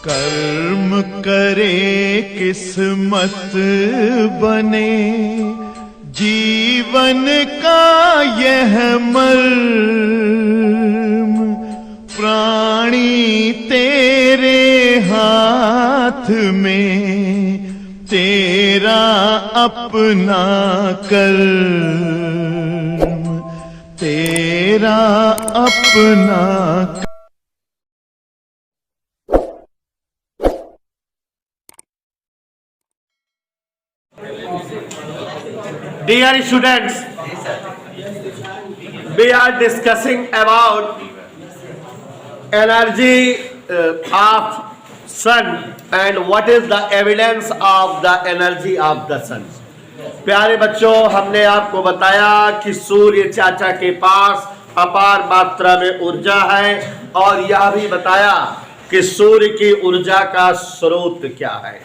कर्म करे किस्मत बने, जीवन का यह मर्म, प्राणी तेरे हाथ में, तेरा अपना कर्म, तेरा अपना। Dear students, we are discussing about energy of sun and what is the evidence of the energy of the sun. प्यारे बच्चों, हमने आपको बताया कि सूर्य चाचा के पास अपार मात्रा में ऊर्जा है और यह भी बताया कि सूर्य की ऊर्जा का स्रोत क्या है।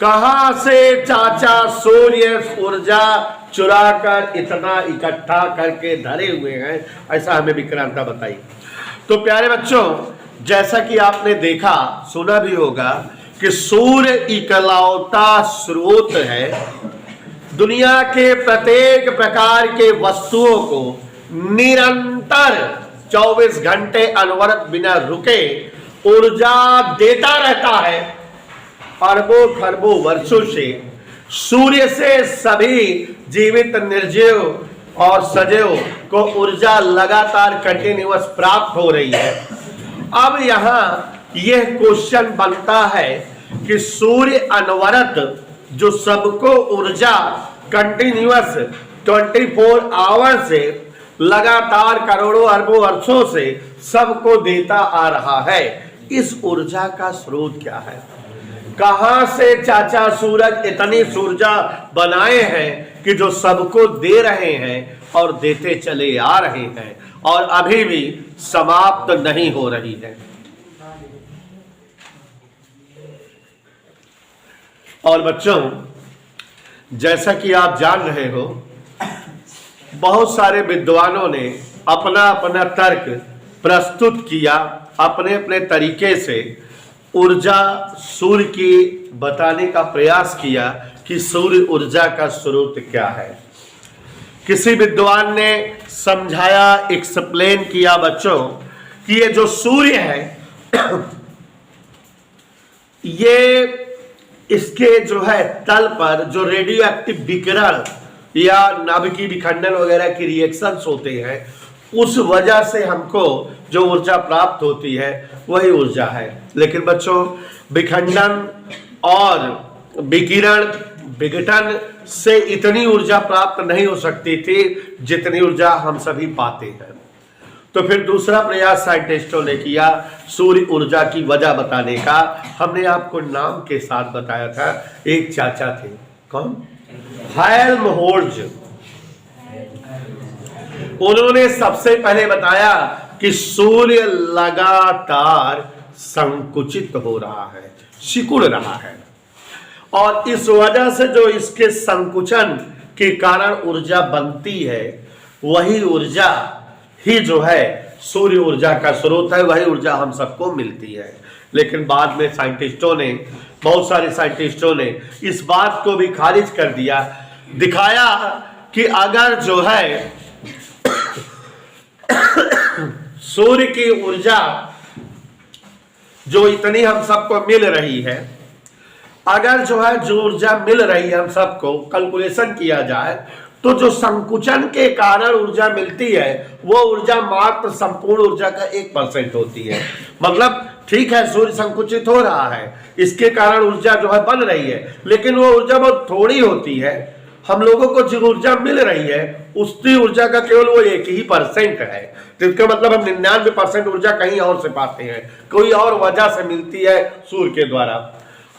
कहां से चाचा सूर्य ऊर्जा चुराकर इतना इकट्ठा करके धरे हुए हैं, ऐसा हमें विक्रांता बताई। तो प्यारे बच्चों, जैसा कि आपने देखा सुना भी होगा कि सूर्य इकलौता स्रोत है। दुनिया के प्रत्येक प्रकार के वस्तुओं को निरंतर 24 घंटे अनवरत बिना रुके ऊर्जा देता रहता है। अरबों खरबों वर्षों से सूर्य से सभी जीवित निर्जीव और सजीव को ऊर्जा लगातार कंटिन्यूअस प्राप्त हो रही है। अब यहाँ यह क्वेश्चन बनता है कि सूर्य अनवरत जो सबको ऊर्जा कंटिन्यूअस 24 आवर से लगातार करोड़ों अरबों वर्षों से सबको देता आ रहा है, इस ऊर्जा का स्रोत क्या है? कहां से चाचा सूरज इतनी ऊर्जा बनाए हैं कि जो सबको दे रहे हैं और देते चले आ रहे हैं और अभी भी समाप्त नहीं हो रही है। और बच्चों, जैसा कि आप जान रहे हो, बहुत सारे विद्वानों ने अपना अपना तर्क प्रस्तुत किया, अपने अपने तरीके से ऊर्जा सूर्य की बताने का प्रयास किया कि सूर्य ऊर्जा का स्रोत क्या है। किसी विद्वान ने समझाया, एक्सप्लेन किया बच्चों कि ये जो सूर्य है ये इसके जो है तल पर जो रेडियो एक्टिव विकिरण या नाभिकीय विखंडन वगैरह की रिएक्शंस होते हैं, उस वजह से हमको जो ऊर्जा प्राप्त होती है वही ऊर्जा है। लेकिन बच्चों, विखंडन और विघटन से इतनी ऊर्जा प्राप्त नहीं हो सकती थी जितनी ऊर्जा हम सभी पाते हैं। तो फिर दूसरा प्रयास साइंटिस्टों ने किया सूर्य ऊर्जा की वजह बताने का। हमने आपको नाम के साथ बताया था, एक चाचा थे, कौन? हेल्महोल्ट्ज। उन्होंने सबसे पहले बताया कि सूर्य लगातार संकुचित हो रहा है, सिकुड़ रहा है, और इस वजह से जो इसके संकुचन के कारण ऊर्जा बनती है वही ऊर्जा ही जो है सूर्य ऊर्जा का स्रोत है, वही ऊर्जा हम सबको मिलती है। लेकिन बाद में साइंटिस्टों ने, बहुत सारे साइंटिस्टों ने इस बात को भी खारिज कर दिया, दिखाया कि अगर जो है सूर्य की ऊर्जा जो इतनी हम सबको मिल रही है, अगर जो है जो ऊर्जा मिल रही है हम सबको कैलकुलेशन किया जाए तो जो संकुचन के कारण ऊर्जा मिलती है वो ऊर्जा मात्र संपूर्ण ऊर्जा का 1% होती है। मतलब ठीक है, सूर्य संकुचित हो रहा है, इसके कारण ऊर्जा जो है बन रही है, लेकिन वो ऊर्जा बहुत थोड़ी होती है। हम लोगों को जो ऊर्जा मिल रही है उसकी ऊर्जा का केवल वो 1% है। तो इसका मतलब हम 99% ऊर्जा कहीं और से पाते हैं, कोई और वजह से मिलती है सूर्य के द्वारा।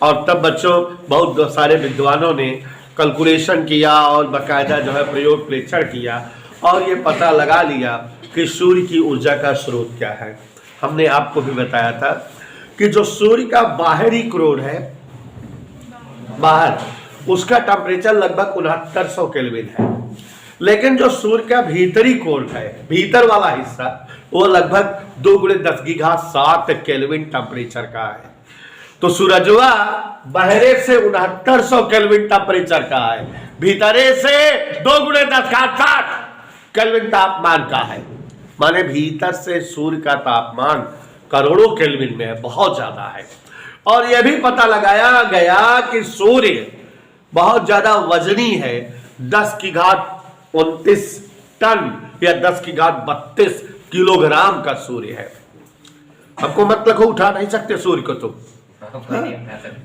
और तब बच्चों बहुत सारे विद्वानों ने कैलकुलेशन किया और बाकायदा जो है प्रयोग प्रेक्षण किया और ये पता लगा लिया कि सूर्य की ऊर्जा का स्रोत क्या है। हमने आपको भी बताया था कि जो सूर्य का बाहरी क्रोड है, बाहर, उसका टेम्परेचर लगभग 6900 केल्विन है, लेकिन जो सूर्य का भीतरी कोर है, भीतर वाला हिस्सा, वो लगभग 2 × 10⁻⁷ केल्विन टेम्परेचर का है। तो सूरजवा बहरे से 6900 केल्विन टेम्परेचर का है, भीतरे से 2 गुणे 10⁻⁷ केल्विन तापमान का है। माने भीतर से सूर्य का तापमान करोड़ों केल्विन में है, बहुत ज्यादा है। और यह भी पता लगाया गया कि सूर्य बहुत ज्यादा वजनी है, 10⁻29 टन या 10⁻32 किलोग्राम का सूर्य है। हमको मत लगो उठा नहीं सकते सूर्य को तुम,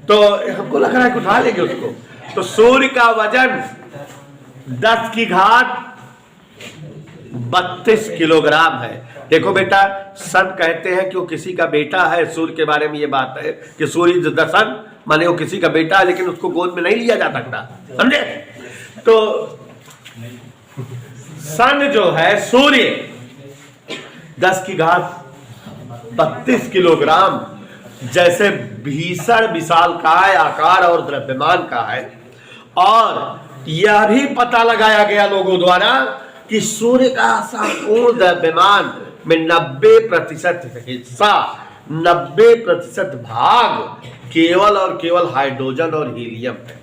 तो हमको लग रहा है कि उठा लेंगे उसको। तो सूर्य का वजन 10⁻32 किलोग्राम है। देखो बेटा, सन कहते हैं कि वो किसी का बेटा है। सूर्य के बारे में ये बात है कि सूर्य इज द सन, माने वो किसी का बेटा है, लेकिन उसको गोद में नहीं लिया जा सकता, समझे? तो सन जो है, सूर्य 10⁻32 किलोग्राम जैसे भीषण विशालकाय आकार और द्रव्यमान का है। और यह भी पता लगाया गया लोगों द्वारा कि सूर्य का संपूर्ण द्रव्यमान में 90% हिस्सा, 90% भाग केवल और केवल हाइड्रोजन और हीलियम है।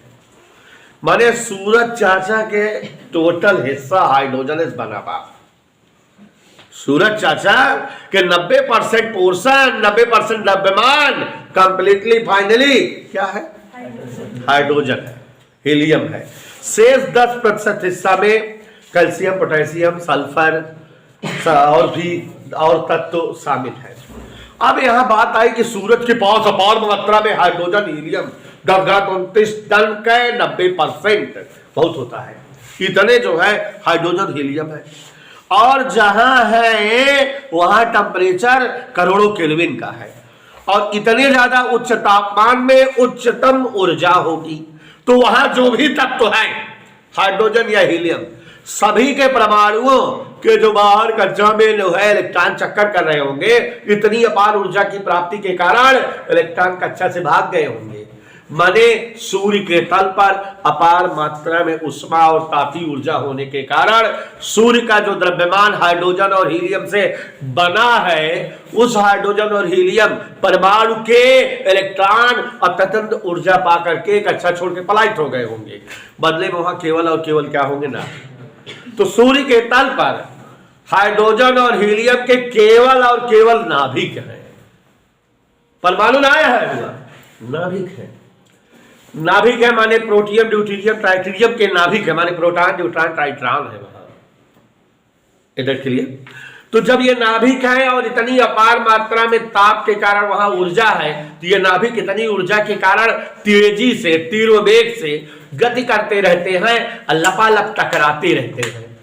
माने सूरज चाचा के टोटल हिस्सा हाइड्रोजन से बना हुआ। सूरज चाचा के 90% पोर्शन, 90% द्रव्यमान कंप्लीटली फाइनली क्या है? हाइड्रोजन है, हीलियम है। शेष 10% हिस्सा में कैल्शियम, पोटेशियम, सल्फर और भी और तत्व शामिल है। अब यहां बात आई कि सूरज के पास अपार मात्रा में हाइड्रोजन, हीलियम 10⁻29 टन का 90% बहुत होता है। इतने जो है हाइड्रोजन, हीलियम है। और जहां है वहां टेम्परेचर करोड़ों केल्विन का है। और इतने ज्यादा उच्च तापमान में उच्चतम ऊर्जा होगी। तो वहां जो भी तत्व है, हाइड्रोजन या हीलियम, सभी के परमाणुओं के जो बाहर कक्षा में जो है इलेक्ट्रॉन चक्कर कर रहे होंगे, इतनी अपार ऊर्जा की प्राप्ति के कारण इलेक्ट्रॉन कक्षा से भाग गए होंगे। माने सूर्य के तल पर अपार मात्रा में उष्मा और तापीय ऊर्जा होने के कारण सूर्य का जो द्रव्यमान हाइड्रोजन और हीलियम से बना है, उस हाइड्रोजन और हीलियम परमाणु के इलेक्ट्रॉन और तटस्थ ऊर्जा पा करके कक्षा छोड़ के पलायित हो गए होंगे। बदले में वहां केवल और केवल क्या होंगे ना। तो सूर्य के तल पर हाइड्रोजन और हीलियम के केवल और केवल नाभिक है। परमाणु ना है, नाभिक है। नाभिक है माने प्रोटियम, ड्यूटेरियम, ट्राइटेरियम के नाभिक है, माने प्रोटॉन, न्यूट्रॉन, ट्राइट्रॉन है वहां इधर के लिए। तो जब ये नाभिक है और इतनी अपार मात्रा में ताप के कारण वहां ऊर्जा है, तो ये नाभिक इतनी ऊर्जा के कारण तेजी से, तीव्र वेग से गति करते रहते हैं, लपालप टकराते रहते हैं।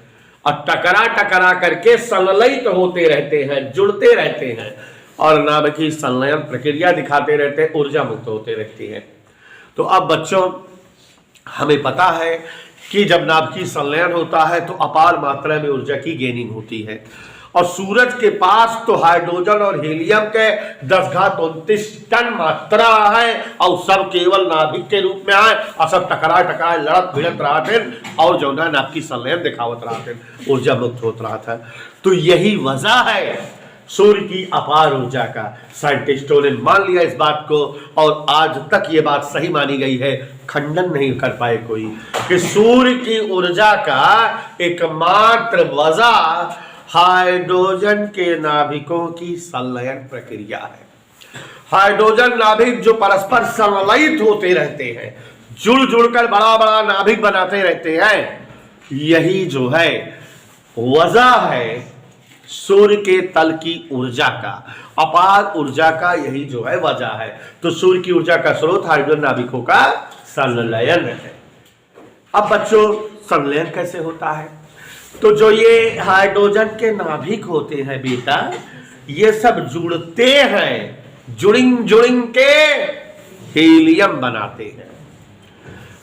और टकरा टकरा करके संलयित होते रहते हैं, जुड़ते रहते हैं और नाभिकीय संलयन प्रक्रिया दिखाते रहते हैं, ऊर्जा मुक्त होते रहती है। तो अब बच्चों, हमें पता है कि जब नाभिकीय संलयन होता है तो अपार मात्रा में ऊर्जा की गेनिंग होती है। और सूरज के पास तो हाइड्रोजन और हीलियम के 10⁻29 टन मात्रा है और सब केवल नाभिक के रूप में आए और सब टकरा टकरा लड़त भिड़त रहा थे और जो ना नाभिकीय संलयन दिखावत रहा थे, ऊर्जा मुक्त होता रहा था। तो यही वजह है सूर्य की अपार ऊर्जा का। साइंटिस्टों ने मान लिया इस बात को और आज तक ये बात सही मानी गई है, खंडन नहीं कर पाए कोई, कि सूर्य की ऊर्जा का एकमात्र वजह हाइड्रोजन के नाभिकों की संलयन प्रक्रिया है। हाइड्रोजन नाभिक जो परस्पर संलयित होते रहते हैं, जुड़ जुड़कर बड़ा बड़ा नाभिक बनाते रहते हैं, यही जो है वजह है सूर्य के तल की ऊर्जा का, अपार ऊर्जा का, यही जो है वजह है। तो सूर्य की ऊर्जा का स्रोत हाइड्रोजन नाभिकों का संलयन है। अब बच्चों, संलयन कैसे होता है? तो जो ये हाइड्रोजन के नाभिक होते हैं बेटा, ये सब जुड़ते हैं, जुड़िंग जुड़िंग के हीलियम बनाते हैं।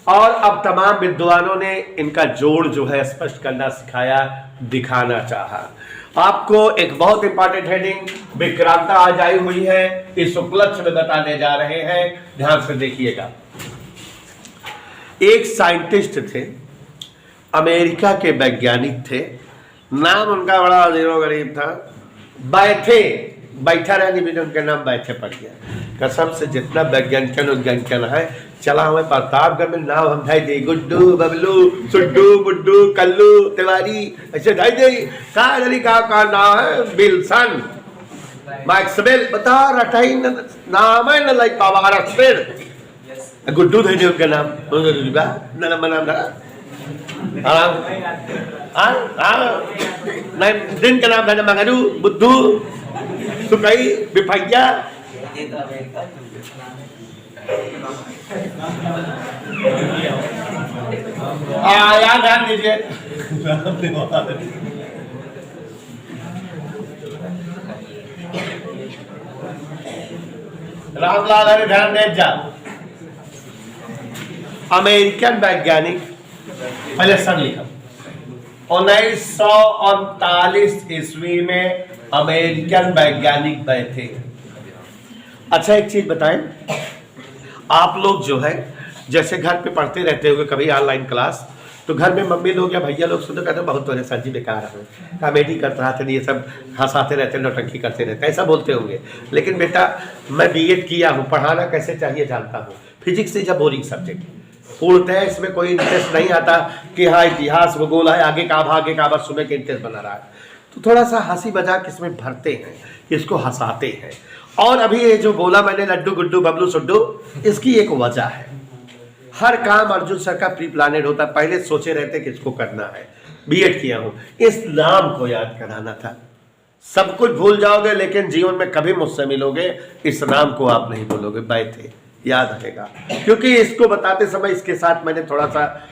और अब तमाम विद्वानों ने इनका जोड़ जो है स्पष्ट करना सिखाया, दिखाना चाहा। आपको एक बहुत इंपॉर्टेंट हेडिंग विक्रांता आज आई हुई है, इस उपलक्ष्य में बताने जा रहे हैं, ध्यान से देखिएगा। एक साइंटिस्ट थे, अमेरिका के वैज्ञानिक थे, नाम उनका बड़ा अजीबो गरीब था, बैथे बैठा रहने भी उनका नाम बैठे पड़ गया। कसम से जितना वैज्ञानिकन है चला हमें प्रतापगढ़ में नाम हम ढाई दे, गुड्डू बबलू सुड्डू बुड्डू कल्लू तिवारी ऐसे ढाई दे। का नाम है विल्सन मैक्सवेल, बता रटाई नाम है न लाइक पावा रटफेल गुड्डू थे उनका नाम नाम नहीं दिन का नाम है मंगरू बुद्धू सुकई बिफैया। याद ध्यान दीजिए रामलाल अरे ध्यान दे जा। अमेरिकन वैज्ञानिक पहले सन लिखा 1939 ईस्वी में अमेरिकन वैज्ञानिक बैठे। अच्छा एक चीज बताएं, आप लोग जो है जैसे घर पे पढ़ते रहते होंगे कभी ऑनलाइन क्लास, तो घर में मम्मी लोग या भैया लोग सुनते कहते बहुत बड़े सर जी बेकार है, कॉमेडी करते रहते हैं, ये सब हंसाते रहते हैं, नौटंकी करते रहते हैं, ऐसा बोलते होंगे। लेकिन बेटा मैं बीएड किया हूँ, पढ़ाना कैसे चाहिए जानता हूँ। Physics is a boring subject, पूर्णतः इसमें कोई इंटरेस्ट नहीं आता कि हाँ इतिहास भूगोल है आगे का बात सुनने के इंटरेस्ट बना रहा है, तो थोड़ा सा हंसी मजाक इसमें भरते हैं, इसको हंसाते हैं। और अभी ये जो बोला मैंने लड्डू गुड्डू बबलू सुड्डू, इसकी एक वजह है, हर काम अर्जुन सर का प्री प्लानेड होता है, पहले सोचे रहते कि इसको करना है। बीएड किया हूं, इस नाम को याद कराना था। सब कुछ भूल जाओगे लेकिन जीवन में कभी मुझसे मिलोगे इस नाम को आप नहीं भूलोगे, बैठे याद रहेगा। क्योंकि इसको बताते समय इसके साथ मैंने थोड़ा सा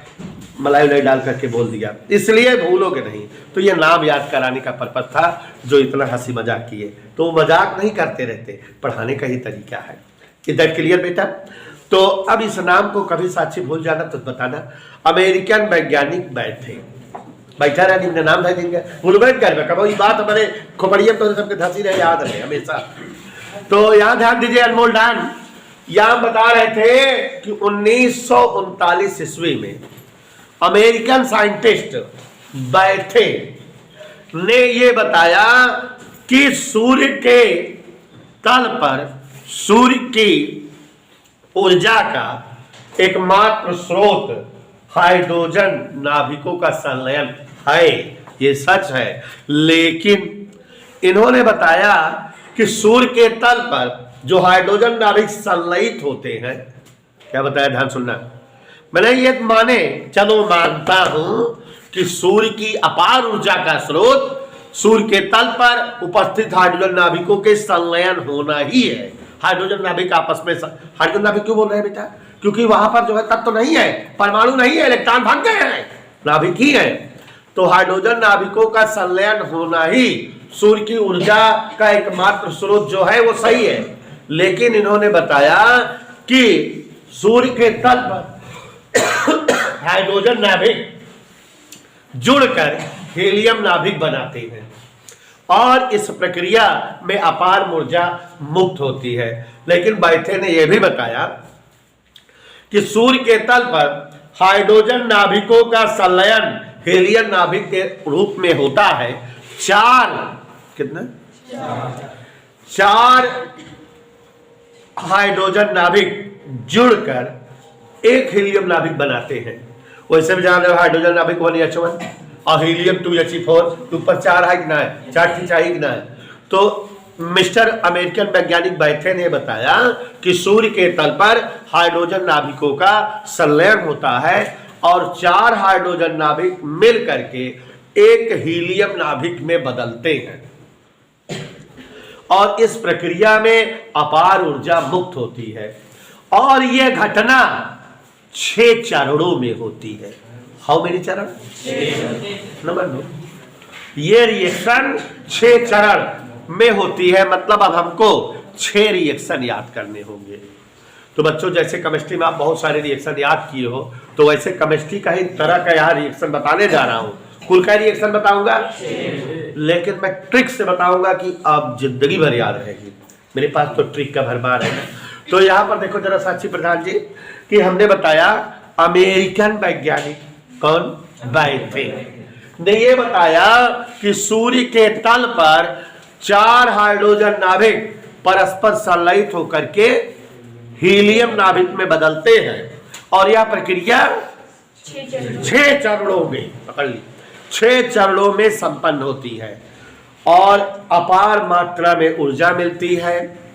मलाई उलाई डाल करके बोल दिया, इसलिए भूलोगे नहीं। तो ये नाम याद कराने का पर्पज था, जो इतना हंसी मजाक किए, तो मजाक नहीं करते रहते, पढ़ाने का ही तरीका है। इधर क्लियर बेटा? तो अब इस नाम को कभी साक्षी भूल जाना तो बताना। अमेरिकन वैज्ञानिक बैठा रहने नाम दे देंगे, भूल बैठ कर कब ये बात हमारे खोपड़िया तो सबके धंसी रहे, याद रहे हमेशा। तो यहाँ ध्यान दीजिए अनमोल डान, यहाँ बता रहे थे कि 1939 ईस्वी में अमेरिकन साइंटिस्ट बैठे ने ये बताया कि सूर्य के तल पर सूर्य की ऊर्जा का एकमात्र स्रोत हाइड्रोजन नाभिकों का संलयन है। ये सच है, लेकिन इन्होंने बताया कि सूर्य के तल पर जो हाइड्रोजन नाभिक संलयित होते हैं, क्या बताया ध्यान सुनना, मैंने ये माने चलो मानता हूं कि सूर्य की अपार ऊर्जा का स्रोत सूर्य के तल पर उपस्थित हाइड्रोजन नाभिकों के संलयन होना ही है। हाइड्रोजन नाभिक आपस में, हाइड्रोजन नाभिक क्यों बोल रहे हैं बेटा? क्योंकि वहां पर जो है तत्व तो नहीं है, परमाणु नहीं है, इलेक्ट्रॉन भाग गए हैं, नाभिक ही है। तो हाइड्रोजन नाभिकों का संलयन होना ही सूर्य की ऊर्जा का एकमात्र स्रोत जो है वो सही है। लेकिन इन्होंने बताया कि सूर्य के तल पर हाइड्रोजन नाभिक जुड़कर हीलियम नाभिक बनाते हैं और इस प्रक्रिया में अपार ऊर्जा मुक्त होती है। लेकिन बैठे ने यह भी बताया कि सूर्य के तल पर हाइड्रोजन नाभिकों का संलयन हीलियम नाभिक के रूप में होता है। चार हाइड्रोजन नाभिक जुड़कर एक हीलियम नाभिक बनाते हैं। वैसे भी जान रहे हो हाइड्रोजन नाभिक 1H1 और हीलियम 2He4, ऊपर 4 है कि ना है, 4 चीज चाहिए कि ना है। तो मिस्टर अमेरिकन वैज्ञानिक बैठे ने बताया कि सूर्य के तल पर हाइड्रोजन नाभिकों का संलयन होता है और 4 हाइड्रोजन नाभिक मिल करके एक हीलियम नाभिक में बदलते हैं और इस प्रक्रिया में अपार ऊर्जा मुक्त होती है। और यह घटना 6 चरणों में होती है। हाउ मेनी चरण? नंबर 2, ये रिएक्शन 6 चरण में होती है। मतलब अब हमको 6 रिएक्शन याद करने होंगे। तो बच्चों जैसे केमिस्ट्री में आप बहुत सारे रिएक्शन याद किए हो, तो वैसे केमिस्ट्री का ही तरह का यहाँ रिएक्शन बताने जा रहा हूं। कुल का रिएक्शन बताऊंगा, लेकिन मैं ट्रिक से बताऊंगा कि आप जिंदगी भर याद रहेगी। मेरे पास तो ट्रिक का भरमार है। तो यहाँ पर देखो जरा साक्षी प्रधान जी कि हमने बताया अमेरिकन वैज्ञानिक कौन बैठे ने ये बताया कि सूर्य के तल पर 4 हाइड्रोजन नाभिक परस्पर संलयित होकर के हीलियम नाभिक में बदलते हैं और यह प्रक्रिया 6 चरणों में, पकड़ ली, 6 चरणों में संपन्न होती है और अपार मात्रा में ऊर्जा मिलती है।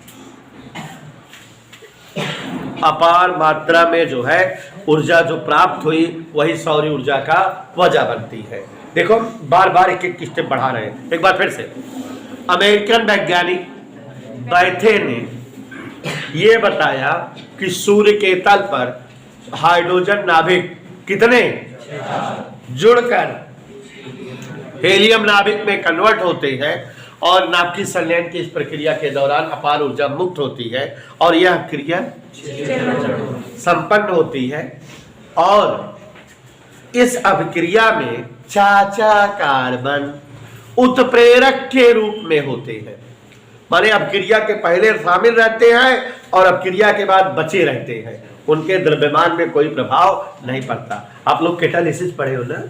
अपार मात्रा में जो है ऊर्जा जो प्राप्त हुई वही सौर ऊर्जा का वजह बनती है। देखो बार बार एक एक स्टेप बढ़ा रहे हैं। एक बार फिर से, अमेरिकन वैज्ञानिक बैथे ने यह बताया कि सूर्य के तल पर हाइड्रोजन नाभिक कितने जुड़कर हीलियम नाभिक में कन्वर्ट होते हैं और नाभिकीय संलयन की इस प्रक्रिया के दौरान अपार ऊर्जा मुक्त होती है और यह क्रिया संपन्न होती है। और इस अभिक्रिया में चाचा कार्बन उत्प्रेरक के रूप में होते हैं, माने अभिक्रिया के पहले शामिल रहते हैं और अभिक्रिया के बाद बचे रहते हैं, उनके द्रव्यमान में कोई प्रभाव नहीं पड़ता। आप लोग कैटालिसिस पढ़े हो ना,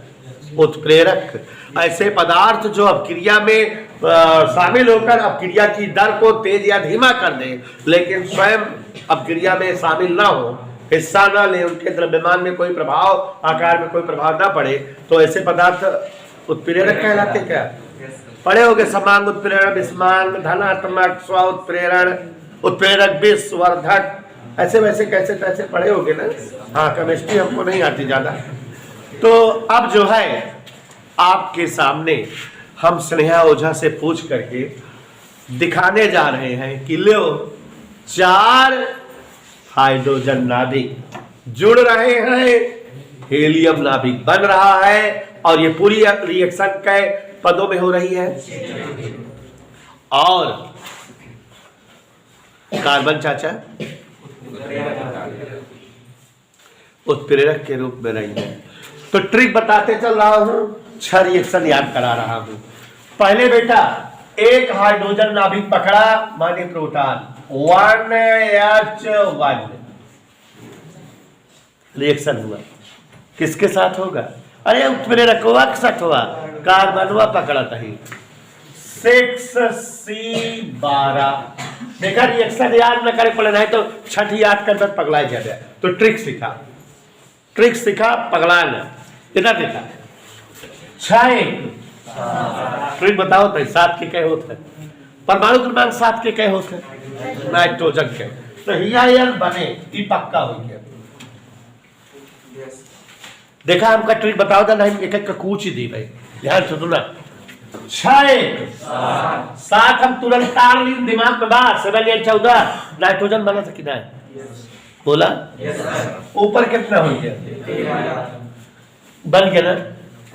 उत्प्रेरक ऐसे पदार्थ जो अभिक्रिया में शामिल होकर अभिक्रिया की दर को तेज या धीमा कर दें लेकिन स्वयं अभिक्रिया में शामिल ना हो, हिस्सा ना ले, उनके द्रव्यमान में कोई प्रभाव, आकार में कोई प्रभाव ना पड़े, तो ऐसे पदार्थ उत्प्रेरक कहलाते। क्या पढ़े होगे? समांग उत्प्रेरण, विषमांग, धनात्मक, स्व उत्प्रेरण, उत्प्रेरक, विषवर्धक, ऐसे वैसे कैसे कैसे पढ़े होगे ना। हाँ, केमिस्ट्री हमको नहीं आती ज्यादा। तो अब जो है आपके सामने हम स्नेहा ओझा से पूछ करके दिखाने जा रहे हैं कि लो 4 हाइड्रोजन नाभिक जुड़ रहे हैं, हीलियम नाभिक बन रहा है और ये पूरी रिएक्शन के पदों में हो रही है और कार्बन चाचा उत्प्रेरक के रूप में रही है। तो ट्रिक बताते चल रहा हूं, 6 रिएक्शन याद करा रहा हूं। पहले बेटा एक हाइड्रोजन नाभिक पकड़ा, माने प्रोटॉन 1H1 रिएक्शन हुआ, किसके साथ होगा? अरे उत्प्रेरकवा के साथ हुआ, कार्बनवा पकड़ा था 6C12। देखा रिएक्शन याद न करे पड़े, नहीं तो 6 याद कर पगला जाए। तो ट्रिक सीखा पगलाना। इधर देखा 6 ट्रिक बताओ तो 7 के कई होते हैं, परमाणु क्रमांक 7 के कई होते हैं, नाइट्रोजन के। तो हियान बने ये पक्का हो गया। देखा हमका ट्रिक बताओ था नहीं, एक एक कूच ही दी भाई, ध्यान से सुना। 6 हम तुरंत तार ली दिमाग में बात। 7 या 14 नाइट्रोजन बना था कि नहीं? बोला ऊपर कितना हो गया? बन गया ना।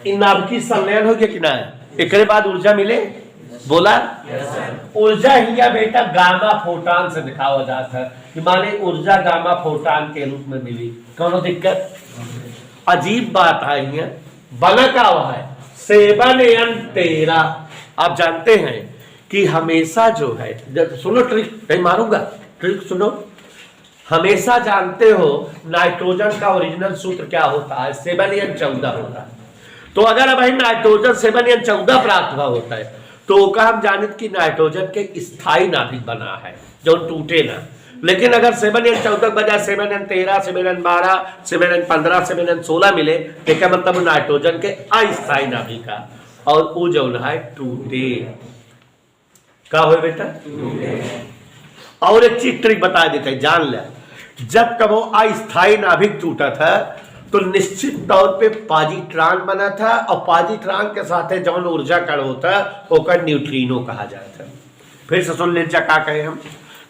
इन नाभिकीय संलयन हो गया कि नहीं? एक बाद ऊर्जा मिले, बोला ऊर्जा ही या बेटा गामा फोटान से दिखावा जाता है कि माने ऊर्जा गामा फोटान के रूप में मिली। कौन दिक्कत? अजीब बात है, बना क्या हुआ है 7N13। आप जानते हैं कि हमेशा जो है, जब सुनो ट्रिक नहीं मारूंगा, ट्रिक सुनो। हमेशा जानते हो नाइट्रोजन का ओरिजिनल सूत्र क्या होता है? 7N14 होता है। तो अगर अब नाइट्रोजन 7N14 प्राप्त हुआ होता है तो का हम जानित कि नाइट्रोजन के स्थायी नाभिक बना है जो टूटे ना। लेकिन अगर 7N14 के बजाय 7N13, 7N12, 7N15, 7N16 मिले तो क्या मतलब नाइट्रोजन के अस्थायी नाभिक का, और वो जो है टूटे। क्या हो बेटा? और एक चीज ट्रिक बता देते हैं, जान ले। जब कब वो अस्थायी नाभिक टूटा था तो निश्चित तौर पे पॉजिट्रॉन बना था और पॉजिट्रॉन के साथ जौन ऊर्जा कण होता ओकर न्यूट्रिनो कहा जाता है। फिर से सुन ले क्या कहे हम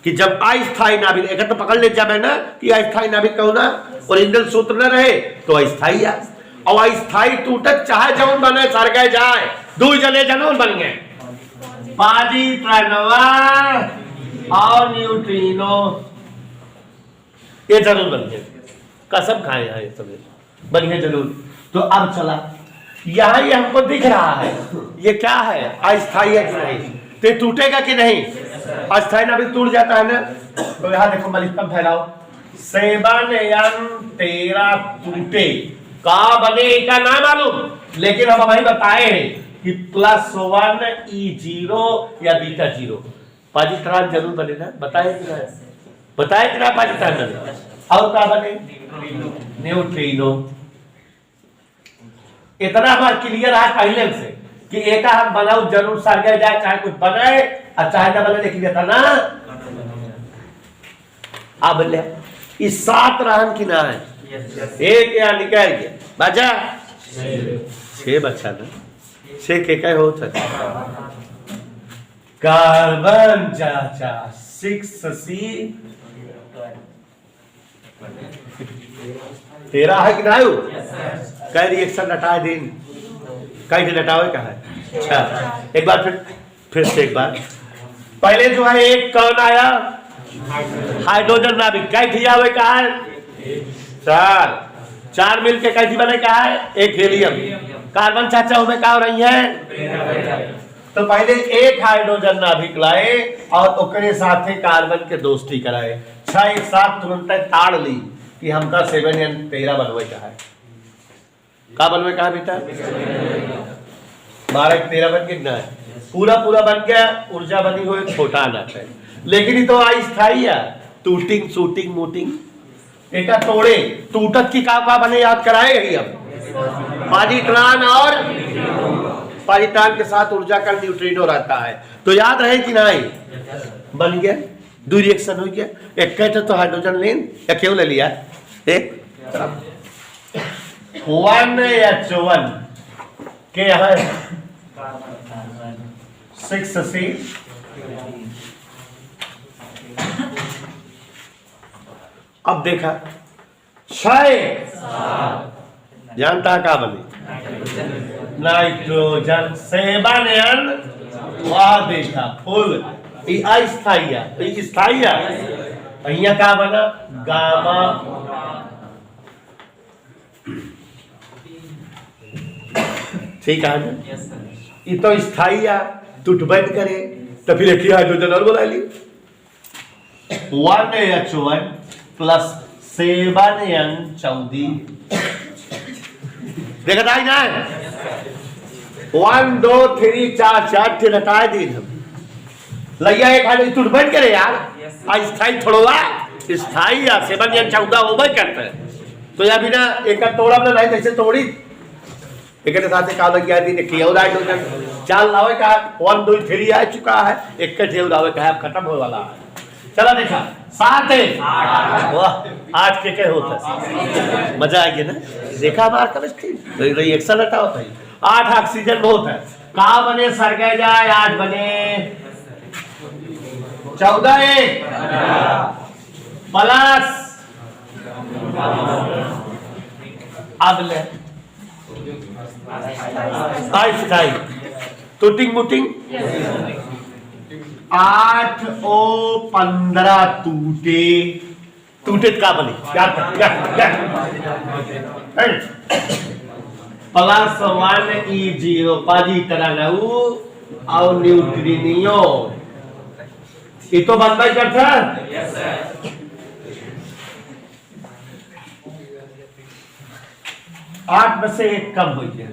कि जब अस्थायी नाभिक, एक तो पकड़ ले जब है ना कि अस्थायी नाभिक कहो ना ओरिजिनल सूत्र न रहे तो अस्थायी है, और अस्थायी टूटक चाहे जौन बने सर गए जाए, 2 जने जनों बन गए, पॉजिट्रॉनवा और न्यूट्रिनो ये जरूर बन गए। कसम खाए हैं ये सब बन गए जरूर। तो अब चला यहाँ ये हमको दिख रहा है, ये क्या है? अस्थायी है कि नहीं? तो टूटेगा कि नहीं? अस्थायी नाभिक टूट जाता है ना। तो यहाँ देखो मलिकम फैलाओ, 7N13 टूटे का बने का नाम मालूम, लेकिन हम वही बताए कि +1 E0 या बीटा 0 पॉजिट्रॉन जरूर बनेगा। बताए कि ना, बताए कि ना पॉजिट्रॉन बने। और क्या बने? न्यूट्रिनो। इतना बार क्लियर है पहले से कि एक हम बनाओ जरूर सर्गे जाए, चाहे कुछ बनाए और चाहे ना बने, लेकिन इतना अब ले इस 7 रहन की ना है, एक या निकल गया बचा 6 बचा ना, 6 के हो सकता कार्बन चाचा 6C 13 है कि ना? कई रिएक्शन हटा दें, कई हटावे का है। अच्छा एक बार फिर से एक बार पहले जो है एक कौन आया? हाइड्रोजन नाभिक। कई थी आवे का है? 4 मिलके कैसी बने का है? एक हीलियम। कार्बन चाचा में का हो रही है? तो पहले एक हाइड्रोजन नाभिक लाए और ओकरे साथे कार्बन के दोस्ती कराए। 6 एक साथ तुरंत ताड़ ली कि हमका 7N13 बनवे का है। का बनवे का है बेटा? 12 बन के ना है, पूरा बन गया, ऊर्जा बनी हुई, छोटा आना है। लेकिन ये तो अस्थाई है, टूटिंग शूटिंग मूटिंग एक तोड़े टूटत की का बने याद कराए ही अब पॉजिट्रॉन और पॉजिट्रॉन के साथ ऊर्जा का न्यूट्रिनो रहता है। तो याद रहे कि नहीं? बन गया, 2 रिएक्शन हो गया। एक कहते तो हाइड्रोजन लेन या क्यों ले लिया? एक 1H1 के है 6C अब देखा 6 जानता है का बने? नाइट्रोजन 7N वह देखा फुल अस्थाई है, स्थाई है। यहाँ का बना? गामा। ठीक है ना? ये तो स्थाई है, टूटबंद करे तो फिर एक हाइड्रोजन और बोला ली 1H1 + 7N14 देखा था ना? 1 2 3 4 4 थे हटाए दिन हम लैया एक हाइड्रोजन टूटबंद करे यार। अस्थाई थोड़ा स्थाई या 7N14 वो करते हैं। तो या बिना एक तोड़ा ना नहीं कैसे तोड़ी एक साथ का लग गया दिन की और हाइड्रोजन 4 लावे का 1 2 3 आ चुका है, एक के ठेव लावे का है, अब खत्म होने वाला है। चला देखा 7 है 8 के होता है, मजा आ गया ना? देखा बार केमिस्ट्री रिएक्शन हटा होता है। 8 ऑक्सीजन बहुत है, कहा बने सरगे जाए 8 बने 14 एक प्लस अब ले अस्थाई टूटिंग मुटिंग 8 O 15 टूटे का बने +1E0 पॉजिट्रॉन और न्यूट्रिनियो ये तो बनता करता है। 8 में से 1 कम हो गया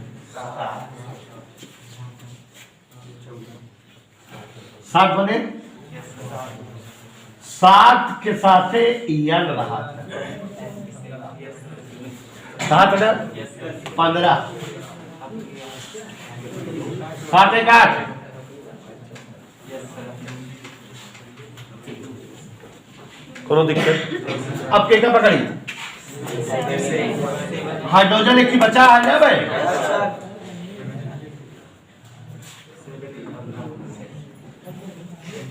7 बने 7 के साथ N रहा था 7 ना 15 7 एक 8 कोनो दिक्कत? अब क्या पकड़ी? हाइड्रोजन एक ही बचा है ना भाई?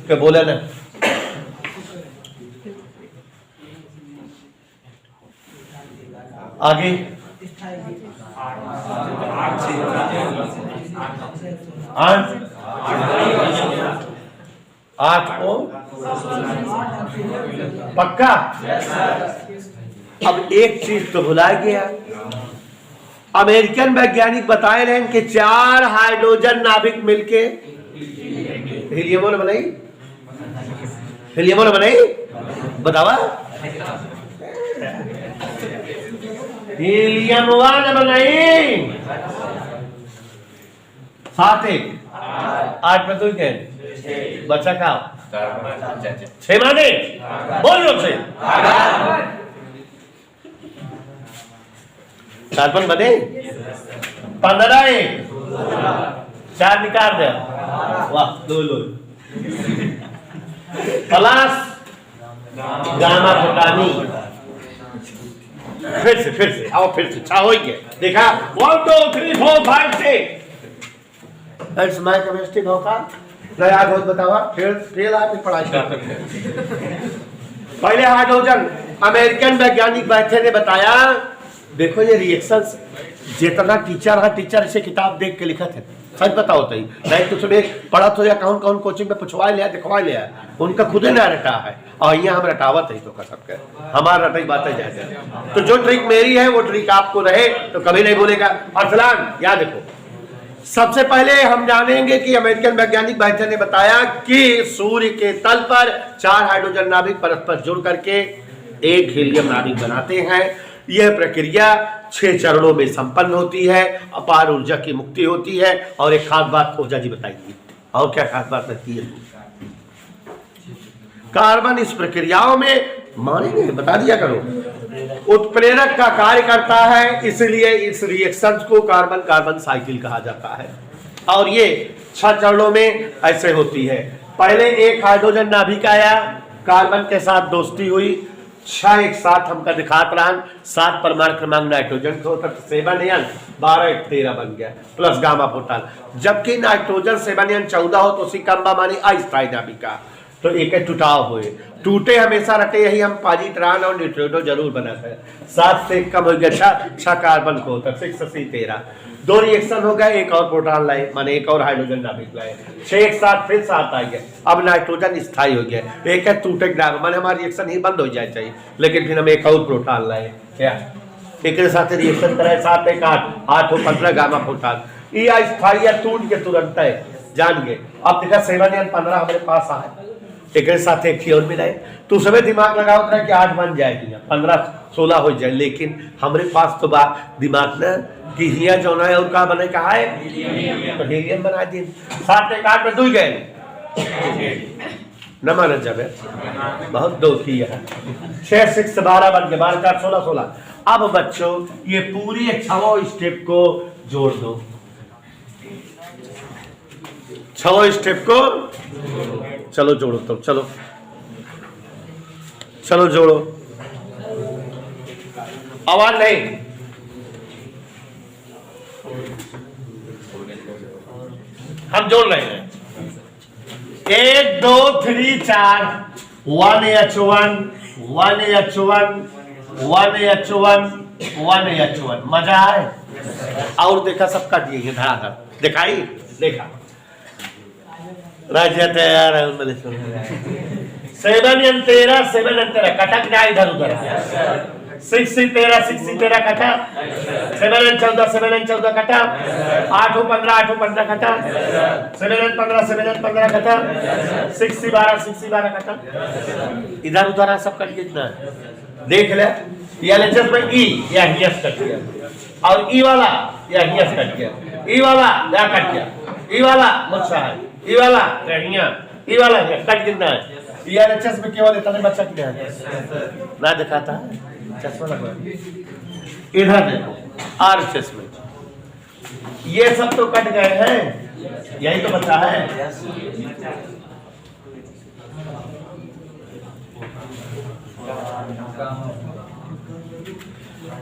क्या बोला ना? आगे 8 को पक्का? अब एक चीज तो भुला गया, अमेरिकन वैज्ञानिक बताए रहे कि 4 हाइड्रोजन नाभिक मिलके हीलियम ने बनाई, हीलियम ने बनाई, बतावा हीलियम ने बनाई। 7 1 8 में 2 के बचा का 6 माने बोल लो से कार्बन बने 15 1 4 निकाल दे वाह 2 लो प्लस गामा प्रोटानी फिर से आओ फिर से छा हो गया देखा 1 2 3 4 5 6 दैट्स माय केमिस्ट्री भौका नया बहुत बतावा फिर आप पढ़ाई करते हैं पहले हाइड्रोजन अमेरिकन वैज्ञानिक बैठे ने बताया देखो ये रिएक्शंस जितना टीचर इसे किताब देख के लिखा थे सच बताओ तो नहीं तो सुबह पढ़ा तो या कौन कोचिंग में पूछवा लिया दिखवा लिया उनका खुद ना रटा है और यहाँ हम रटावत है तो कसम कर हमारा रटाई बातें जाए तो जो ट्रिक मेरी है वो ट्रिक आपको रहे तो कभी नहीं बोलेगा। अरसलान याद देखो सबसे पहले हम जानेंगे कि अमेरिकन वैज्ञानिक बैठे ने बताया कि सूर्य के तल पर 4 हाइड्रोजन नाभिक परस्पर जुड़ करके एक हीलियम नाभिक बनाते हैं। यह प्रक्रिया 6 चरणों में संपन्न होती है, अपार ऊर्जा की मुक्ति होती है। और एक खास बात ओझा जी बताएंगे और क्या खास बात रहती है। कार्बन इस प्रक्रियाओं में मानेंगे बता दिया करो उत्प्रेरक का कार्य करता है, इसलिए इस रिएक्शन को कार्बन कार्बन साइकिल कहा जाता है। और ये 6 चरणों में ऐसे होती है। पहले एक हाइड्रोजन नाभिक आया, कार्बन के साथ दोस्ती हुई, 6 एक साथ हमका दिखात रहा, 7 परमाणु क्रमांक नाइट्रोजन को 7 12 13 बन गया प्लस गामा प्रोटॉन। जबकि नाइट्रोजन 7 14 हो तो सिकम्बा मानी अस्थायी नाभिका तो एक टूटाव हुए टूटे हमेशा रटे यही हम पॉजिट्रॉन और न्यूट्रिनो जरूर बनाते हैं। 7 से कम हो गया 6 कार्बन को होता 6 80 13 2 रिएक्शन हो गया, एक और प्रोटॉन लाए माने एक और हाइड्रोजन नाभिक लाए 6 एक साथ फिर 7 आ गया। अब नाइट्रोजन स्थायी हो गया, एक है टूटे ग्राम माने हमारा रिएक्शन ही बंद हो जाए चाहिए, लेकिन फिर हम एक और प्रोटॉन लाए क्या एक साथ रिएक्शन कराए 7 1 8 8 15 गामा प्रोटॉन ये अस्थायी या टूट के तुरंत है जान गए। अब देखा 7 15 हमारे पास आए एक साथ एक और मिलाए तो समय दिमाग लगाओ तरह कि 8 बन जाएगी 15 16 हो जाए, लेकिन हमारे पास तो बात दिमाग ना कि हिया जो है और का बने कहा है तो हीलियम बना दिए 7 1 8 में 2 गए न माना जब बहुत 2 किया 6 6 12 बन गए 12 4 16 16। अब बच्चों ये पूरी 6 स्टेप को जोड़ दो, 6 स्टेप को चलो जोड़ो तो चलो जोड़ो आवाज नहीं हम जोड़ रहे हैं 1 2 3 4 1 H1 1 H1 1 H1 1 H1 मजा आए। और देखा सब काट दिए धड़ाधड़ दिखाई देखा राज्य तैयार है 7 13 कटक जाए इधर उधर 6 13 कटा 7 14 कटा 8 15 कटा 7 15 कटा 6 12 कटा इधर उधर सब कट कितना देख ले या लेचर में ई या हियस कट गया और ई वाला या हियस कट गया, ई वाला या कट गया, ई वाला मुझसा है, ई वाला रहिया, ई वाला कट कितना है ईआरएचएस में केवल इतना बच्चा कितना है ना दिखाता है चश्मा लगा इधर देखो आरएचएस में ये सब तो कट गए हैं, यही तो बचा है।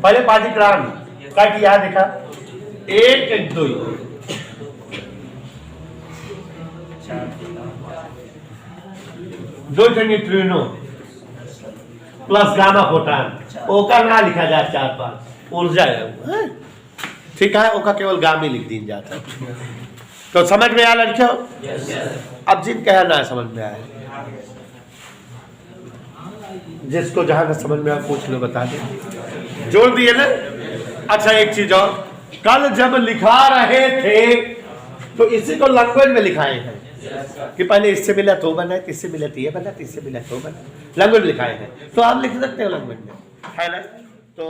पहले पाठ्यक्रम कट यहां देखा 1 2 2 न्यूट्रिनो प्लस गामा प्रोटॉन ओका ना लिखा जाए 4 5 ऊर्जा है ठीक है, ओका केवल गामी लिख दी जाता है। तो समझ में आया लड़कियों? अब जिन कहा ना समझ में आया जिसको जहां का समझ में आया पूछ लो बता दे जोड़ दिए ना। अच्छा एक चीज और कल जब लिखा रहे थे तो इसी को लैंग्वेज में लिखाए हैं कि पहले इससे मिला तो बना, इससे मिला तो ये बना, इससे मिला तो बना, लैंग्वेज लिखाए हैं तो आप लिख सकते हो लैंग्वेज में है ना। तो